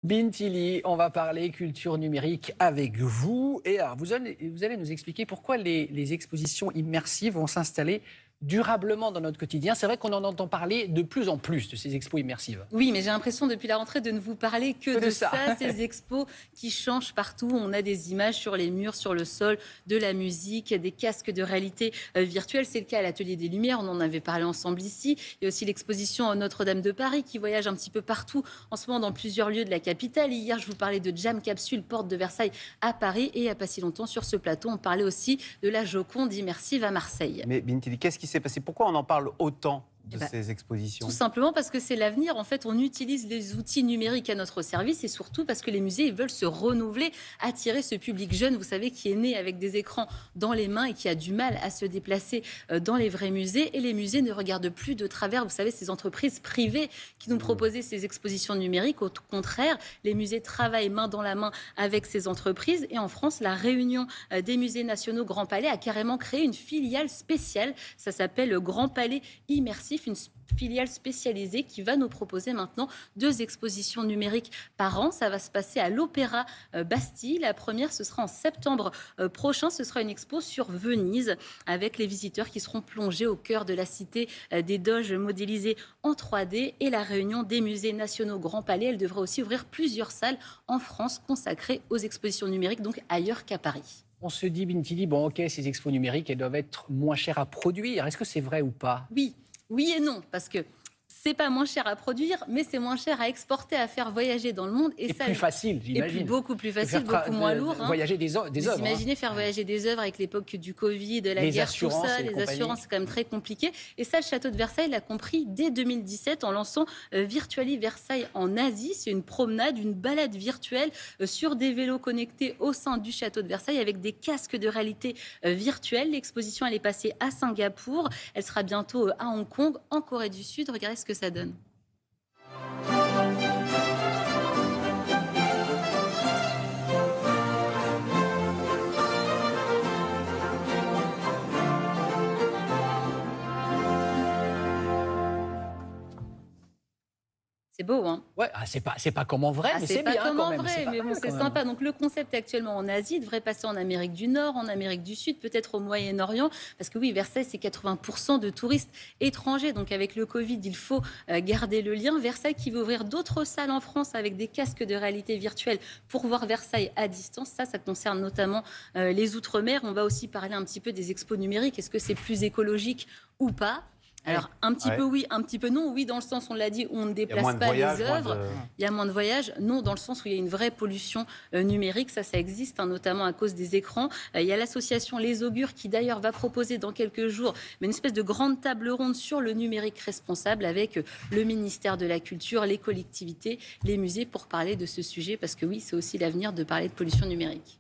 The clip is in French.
Bintili, on va parler culture numérique avec vous. Et alors, vous allez nous expliquer pourquoi les expositions immersives vont s'installer durablement dans notre quotidien. C'est vrai qu'on en entend parler de plus en plus de ces expos immersives. Oui, mais j'ai l'impression depuis la rentrée de ne vous parler que Que de de ça. ça, ces expos qui changent partout. On a des images sur les murs, sur le sol, de la musique, des casques de réalité virtuelle. C'est le cas à l'Atelier des Lumières, on en avait parlé ensemble ici. Il y a aussi l'exposition Notre-Dame de Paris qui voyage un petit peu partout en ce moment dans plusieurs lieux de la capitale. Hier, je vous parlais de Jam Capsule, porte de Versailles à Paris. Et il n'y a pas si longtemps, sur ce plateau, on parlait aussi de la Joconde immersive à Marseille. Mais Bintili, qu'est-ce qui s'est passé? Pourquoi on en parle autant de ces expositions? Tout simplement parce que c'est l'avenir. En fait, on utilise les outils numériques à notre service et surtout parce que les musées ils veulent se renouveler, attirer ce public jeune, vous savez, qui est né avec des écrans dans les mains et qui a du mal à se déplacer dans les vrais musées. Et les musées ne regardent plus de travers, vous savez, ces entreprises privées qui nous proposaient ces expositions numériques. Au contraire, les musées travaillent main dans la main avec ces entreprises. Et en France, la Réunion des musées nationaux Grand Palais a carrément créé une filiale spéciale. Ça s'appelle le Grand Palais Immersif, une filiale spécialisée qui va nous proposer maintenant 2 expositions numériques par an. Ça va se passer à l'Opéra Bastille. La première, ce sera en septembre prochain. Ce sera une expo sur Venise avec les visiteurs qui seront plongés au cœur de la cité des Doges modélisées en 3D. Et la Réunion des musées nationaux Grand Palais, elle devrait aussi ouvrir plusieurs salles en France consacrées aux expositions numériques, donc ailleurs qu'à Paris. On se dit, Bintili, bon ok, ces expos numériques, elles doivent être moins chères à produire. Est-ce que c'est vrai ou pas? Oui, oui et non, parce que c'est pas moins cher à produire, mais c'est moins cher à exporter, à faire voyager dans le monde. Et ça, plus facile, et j'imagine. beaucoup plus facile, Faire beaucoup moins lourd. voyager des Vous œuvres. imaginez faire voyager des œuvres avec l'époque du Covid, la Les guerre, tout assurances ça, et les compagnie. assurances, c'est quand même très compliqué. Et ça, le château de Versailles l'a compris dès 2017 en lançant Virtuali Versailles en Asie. C'est une promenade, une balade virtuelle sur des vélos connectés au sein du château de Versailles avec des casques de réalité virtuelle. L'exposition, elle est passée à Singapour. Elle sera bientôt à Hong Kong, en Corée du Sud. Regardez ce que ça donne. C'est beau, hein? Ouais, ah, c'est pas comme en vrai, mais c'est pas bien comme quand en même. vrai, Pas mais bon, mal, c'est quand même. sympa. Donc le concept est actuellement en Asie, devrait passer en Amérique du Nord, en Amérique du Sud, peut-être au Moyen-Orient, parce que oui, Versailles, c'est 80% de touristes étrangers. Donc avec le Covid, il faut garder le lien. Versailles qui veut ouvrir d'autres salles en France avec des casques de réalité virtuelle pour voir Versailles à distance. Ça concerne notamment les Outre-mer. On va aussi parler un petit peu des expos numériques. Est-ce que c'est plus écologique ou pas? Alors, un petit peu oui, un petit peu non. Oui, dans le sens, on l'a dit, où on ne déplace pas les œuvres. Il y a moins de voyages. Non, dans le sens où il y a une vraie pollution numérique. Ça existe, hein, notamment à cause des écrans. Il y a l'association Les Augures qui, d'ailleurs, va proposer dans quelques jours une espèce de grande table ronde sur le numérique responsable avec le ministère de la Culture, les collectivités, les musées pour parler de ce sujet. Parce que oui, c'est aussi l'avenir de parler de pollution numérique.